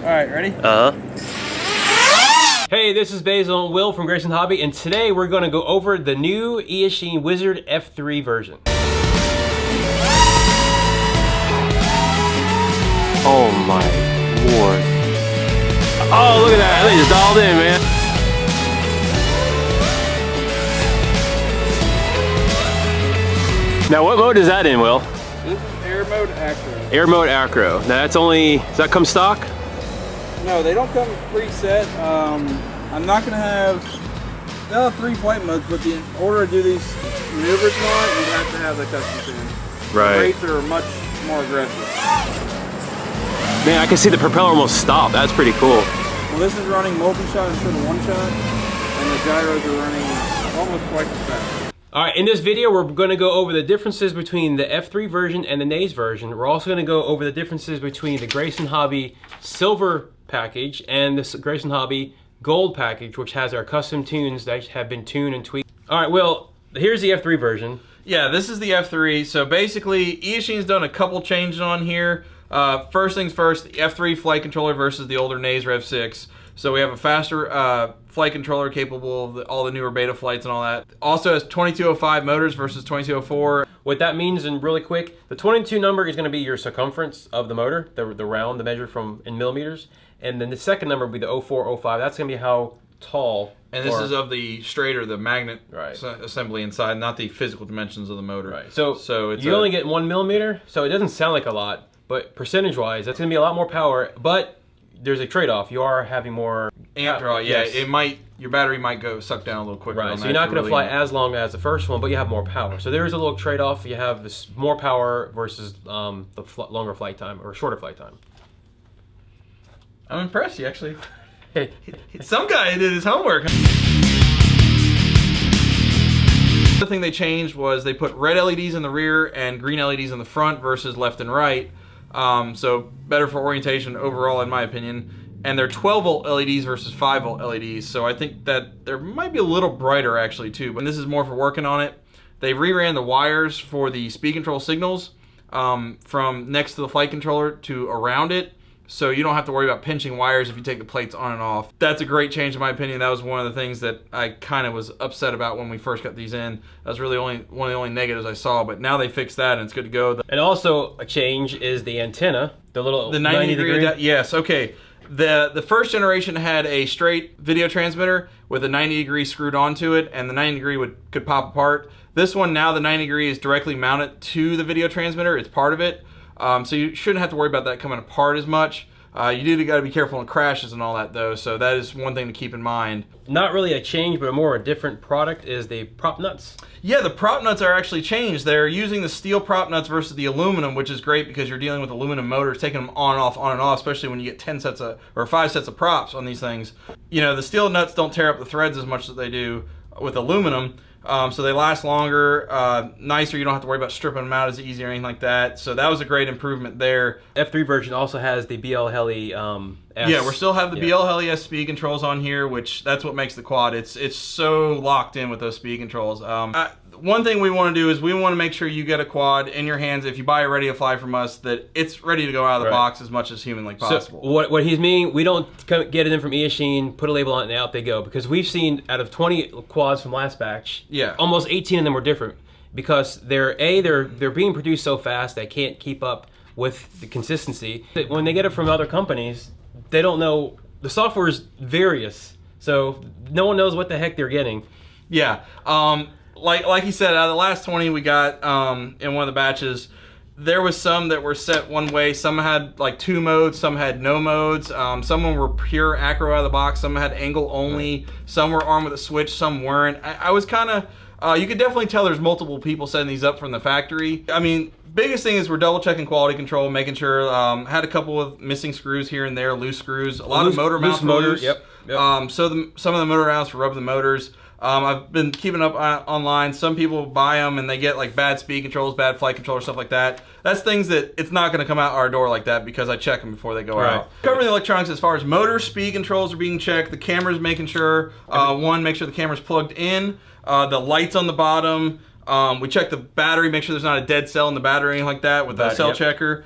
Alright, ready? Hey, this is Basil and Will from Grayson Hobby, and today we're going to go over the new Eachine Wizard F3 version. Oh my lord. Oh, look at that. They just dialed in, man. Now, what mode is that in, Will? This is air mode acro. Air mode acro. Now, that's only, does that come stock? No, they don't come preset. I'm not going to have, they'll have 3 flight modes, but in order to do these maneuvers and all that, you have to have the custom tune. Right. The rates are much more aggressive. Man, I can see the propeller almost stop. That's pretty cool. Well, this is running multi-shot instead of 1-shot, and the gyros are running almost twice as fast. Alright, in this video we're going to go over the differences between the F3 version and the NAS version. We're also going to go over the differences between the Grayson Hobby Silver package and the Grayson Hobby Gold package, which has our custom tunes that have been tuned and tweaked. Alright, well, here's the F3 version. Yeah, this is the F3. So basically, Eachine's done a couple changes on here. First things first, the F3 flight controller versus the older NAS Rev 6. So we have a faster flight controller capable of all the newer beta flights and all that. Also has 2205 motors versus 2204. What that means, and really quick, the 22 number is going to be your circumference of the motor, the round, the measure from in millimeters. And then the second number will be the 0405. That's going to be how tall. And this is of the straighter, the magnet right. assembly inside, not the physical dimensions of the motor. Right. So it's you only get 1 millimeter, so it doesn't sound like a lot, but percentage-wise, that's going to be a lot more power. But there's a trade-off. You are having more amp draw. Yeah, yes. It might. Your battery might go suck down a little quicker. Right. So you're not going to fly as long as the first one, but you have more power. So there is a little trade-off. You have this more power versus the longer flight time or shorter flight time. I'm impressed. You actually. Some guy did his homework. The thing they changed was they put red LEDs in the rear and green LEDs in the front versus left and right. So better for orientation overall, in my opinion. And they're 12-volt LEDs versus 5-volt LEDs. So I think that there might be a little brighter actually too. But this is more for working on it. They reran the wires for the speed control signals from next to the flight controller to around it. So you don't have to worry about pinching wires if you take the plates on and off. That's a great change in my opinion. That was one of the things that I kind of was upset about when we first got these in. That was really one of the only negatives I saw, but now they fixed that and it's good to go. And also a change is the antenna, the 90 degree. Yes, okay. The first generation had a straight video transmitter with a 90 degree screwed onto it, and the 90 degree could pop apart. This one now, the 90 degree is directly mounted to the video transmitter. It's part of it. So you shouldn't have to worry about that coming apart as much. You do got to be careful in crashes and all that though, so that is one thing to keep in mind. Not really a change, but more a different product is the prop nuts. Yeah, the prop nuts are actually changed. They're using the steel prop nuts versus the aluminum, which is great because you're dealing with aluminum motors, taking them on and off, especially when you get 10 sets of, or 5 sets of props on these things. You know, the steel nuts don't tear up the threads as much as they do with aluminum. So they last longer, nicer. You don't have to worry about stripping them out as easy or anything like that. So that was a great improvement there. F3 version also has the BL Heli S. Yeah, we still have the BL Heli S speed controls on here, which that's what makes the quad. It's so locked in with those speed controls. One thing we want to do is we want to make sure you get a quad in your hands if you buy it ready to fly from us, that it's ready to go out of the box as much as humanly possible. So what he's meaning, we don't get it in from Eachine, put a label on it, and out they go. Because we've seen out of 20 quads from last batch, almost 18 of them were different. Because they're being produced so fast they can't keep up with the consistency. When they get it from other companies, they don't know, the software is various. So no one knows what the heck they're getting. Yeah. Like he said, out of the last 20 we got in one of the batches, there was some that were set one way. Some had like 2 modes, some had no modes. Some were pure acro out of the box, some had angle only, some were armed with a switch, some weren't. I was kind of, you could definitely tell there's multiple people setting these up from the factory. I mean, biggest thing is we're double checking quality control, making sure, had a couple of missing screws here and there, loose screws, a lot of motor mounts were loose. Yep. So some of the motor mounts were rubbing the motors. I've been keeping up online. Some people buy them and they get like bad speed controls, bad flight control, stuff like that. That's things that it's not going to come out our door like that because I check them before they go out. Covering the electronics as far as motor speed controls are being checked. The camera's making sure, make sure the camera's plugged in. The lights on the bottom, We check the battery, make sure there's not a dead cell in the battery or anything like that with the cell checker.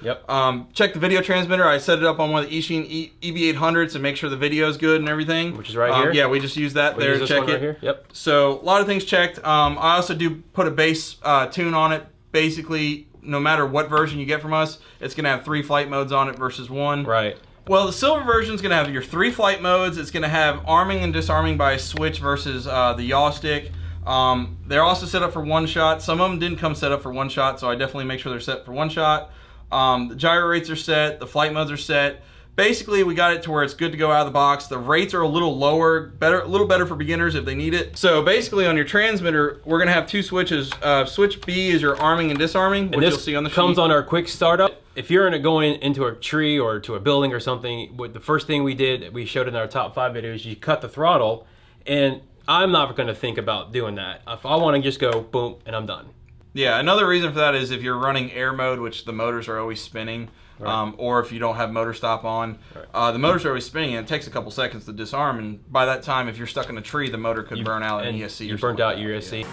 Check the video transmitter. I set it up on one of the Eachine EV800s to make sure the video is good and everything. Which is right here? Yeah, we just use that there to check it. Right here. Yep. So a lot of things checked. I also do put a bass tune on it. Basically, no matter what version you get from us, it's going to have 3 flight modes on it versus 1. Right. Well, the silver version is going to have your 3 flight modes. It's going to have arming and disarming by switch versus the yaw stick. They're also set up for 1 shot. Some of them didn't come set up for 1 shot, so I definitely make sure they're set for 1 shot. The gyro rates are set. The flight modes are set. Basically, we got it to where it's good to go out of the box. The rates are a little lower, a little better for beginners if they need it. So basically, on your transmitter, we're going to have 2 switches. Switch B is your arming and disarming, which you'll see on the sheet. Comes on our quick startup. If you're going into a tree or to a building or something, the first thing we did, we showed in our top 5 videos, you cut the throttle, and I'm not going to think about doing that. If I want to just go boom and I'm done. Yeah, another reason for that is if you're running air mode, which the motors are always spinning, or if you don't have motor stop on, the motors are always spinning and it takes a couple seconds to disarm, and by that time, if you're stuck in a tree, the motor could burn out an ESC. You burned out your ESC.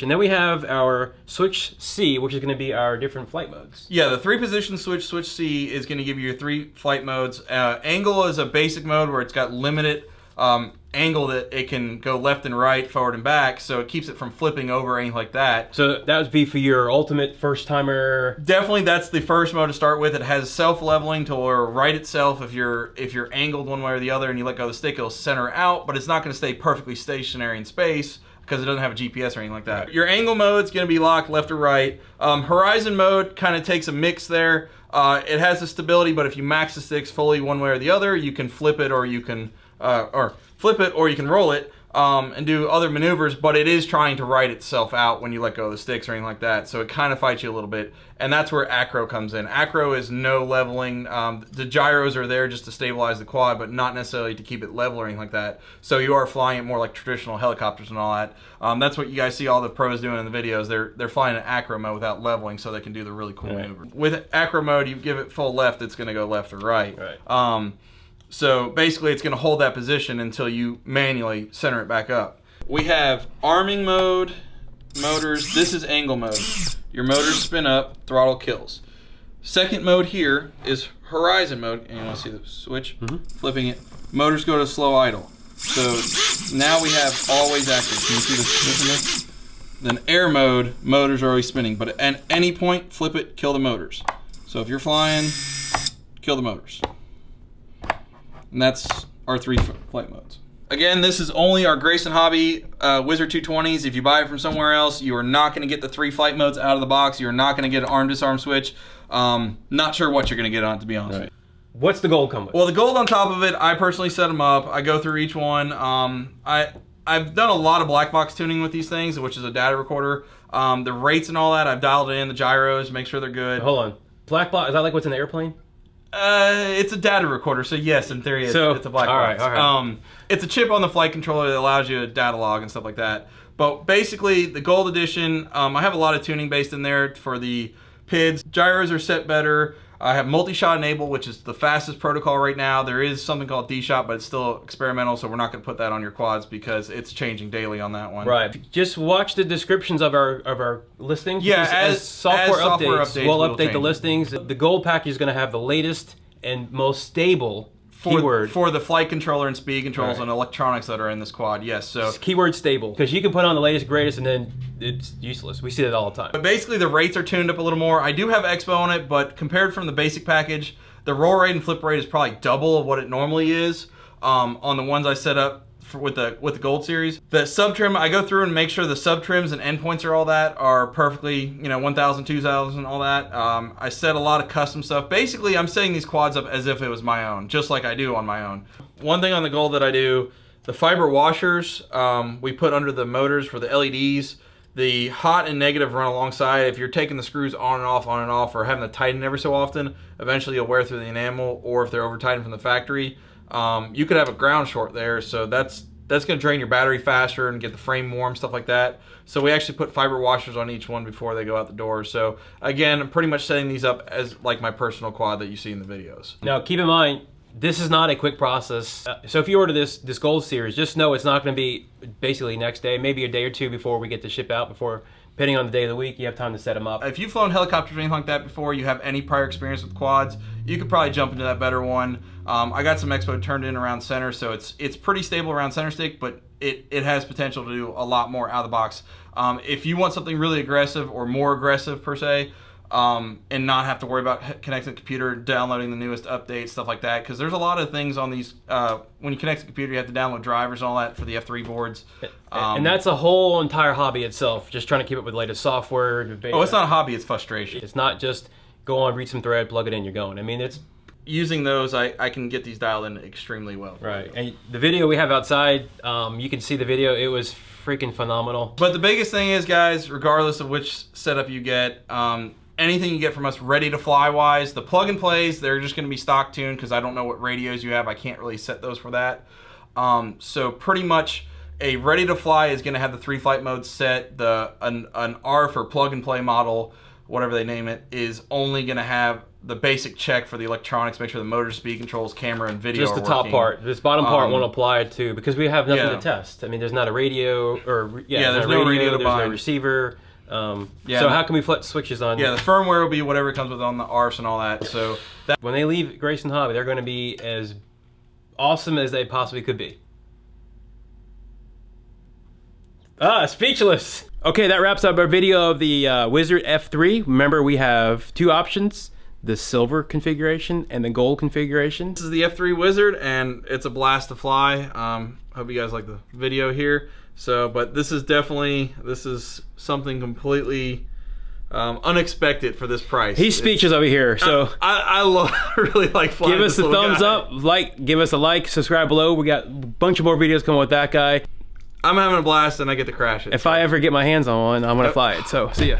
And then we have our switch C, which is going to be our different flight modes. Yeah, the 3-position switch C, is going to give you your 3 flight modes. Angle is a basic mode where it's got limited angle that it can go left and right, forward and back, so it keeps it from flipping over or anything like that. So that would be for your ultimate first-timer? Definitely, that's the first mode to start with. It has self-leveling to right itself. If you're angled one way or the other and you let go of the stick, it'll center out, but it's not going to stay perfectly stationary in space because it doesn't have a GPS or anything like that. Your angle mode is going to be locked left or right. Horizon mode kind of takes a mix there. It has the stability, but if you max the sticks fully one way or the other, you can flip it or you can roll it and do other maneuvers, but it is trying to right itself out when you let go of the sticks or anything like that. So it kind of fights you a little bit, and that's where acro comes in. Acro is no leveling. The gyros are there just to stabilize the quad, but not necessarily to keep it level or anything like that. So you are flying it more like traditional helicopters and all that. That's what you guys see all the pros doing in the videos. They're flying in acro mode without leveling so they can do the really cool maneuver. With acro mode, you give it full left, it's going to go left or right. So basically it's going to hold that position until you manually center it back up. We have arming mode, motors. This is angle mode. Your motors spin up, throttle kills. Second mode here is horizon mode. And you want to see the switch? Flipping it. Motors go to slow idle. So now we have always active. Can you see the switch in this? Then air mode, motors are always spinning. But at any point, flip it, kill the motors. So if you're flying, kill the motors. And that's our 3 flight modes. Again, this is only our Grayson Hobby Wizard 220s. If you buy it from somewhere else, you are not going to get the 3 flight modes out of the box. You are not going to get an arm-disarm switch. Not sure what you're going to get on it, to be honest. Right. What's the gold come with? Well, the gold on top of it, I personally set them up. I go through each one. I've done a lot of black box tuning with these things, which is a data recorder. The rates and all that, I've dialed in, the gyros, make sure they're good. Hold on. Black box, is that like what's in the airplane? It's a data recorder, so yes, in theory, it's a black box. All right. It's a chip on the flight controller that allows you to data log and stuff like that. But basically, the gold edition, I have a lot of tuning based in there for the PIDs. Gyros are set better. I have multi-shot enable, which is the fastest protocol right now. There is something called D-Shot, but it's still experimental, so we're not going to put that on your quads because it's changing daily on that one. Right. Just watch the descriptions of our listings. Yeah, as software updates, we'll update the listings. The gold package is going to have the latest and most stable keyword for the flight controller and speed controls and electronics that are in this quad. Yes, so it's keyword stable, because you can put on the latest greatest and then it's useless. We see that all the time. But basically the rates are tuned up a little more. I do have Expo on it, but compared from the basic package, the roll rate and flip rate is probably double of what it normally is on the ones I set up with the gold series. The sub trim, I go through and make sure the sub trims and endpoints are all that are perfectly, 1,000, 2,000, all that. I set a lot of custom stuff. Basically, I'm setting these quads up as if it was my own, just like I do on my own. One thing on the gold that I do, the fiber washers we put under the motors for the LEDs. The hot and negative run alongside. If you're taking the screws on and off, or having to tighten every so often, eventually you'll wear through the enamel, or if they're over tightened from the factory, you could have a ground short there, so that's going to drain your battery faster and get the frame warm, stuff like that. So we actually put fiber washers on each one before they go out the door. So again, I'm pretty much setting these up as like my personal quad that you see in the videos. Now keep in mind, this is not a quick process. So if you order this Gold Series, just know it's not going to be basically next day, maybe a day or two before we get the ship out, depending on the day of the week, you have time to set them up. If you've flown helicopters or anything like that before, you have any prior experience with quads, you could probably jump into that better one. I got some Expo turned in around center, so it's pretty stable around center stick, but it has potential to do a lot more out of the box. If you want something really aggressive or more aggressive per se, and not have to worry about connecting the computer, downloading the newest updates, stuff like that, because there's a lot of things on these, when you connect the computer, you have to download drivers and all that for the F3 boards. And that's a whole entire hobby itself, just trying to keep up with the latest software. Oh, it's not a hobby, it's frustration. It's not just go on, read some thread, plug it in, you're going. I mean, it's... Using those, I can get these dialed in extremely well. Right, and the video we have outside, you can see the video, it was freaking phenomenal. But the biggest thing is, guys, regardless of which setup you get, anything you get from us ready to fly wise, the plug and plays, they're just going to be stock tuned because I don't know what radios you have. I can't really set those for that. So pretty much a ready to fly is going to have the 3 flight modes set. An R for plug and play model, whatever they name it, is only going to have the basic check for the electronics, make sure the motor, speed controls, camera, and video just the top part. This bottom part won't apply to, because we have nothing to test. I mean, there's not a radio, or there's no radio to there's bind. no receiver. So how can we flip switches on? Yeah, the firmware will be whatever comes with on the ARFs and all that. So when they leave Grayson Hobby, they're going to be as awesome as they possibly could be. Speechless. Okay, that wraps up our video of the Wizard F3. Remember, we have 2 options: the silver configuration and the gold configuration. This is the F3 Wizard, and it's a blast to fly. Hope you guys like the video here. So, but this is something completely unexpected for this price. He's speechless over here. So I really like flying. Give us a thumbs up, give us a like, subscribe below. We got a bunch of more videos coming with that guy. I'm having a blast, and I get to crash it. If I ever get my hands on one, I'm gonna fly it. So, see ya.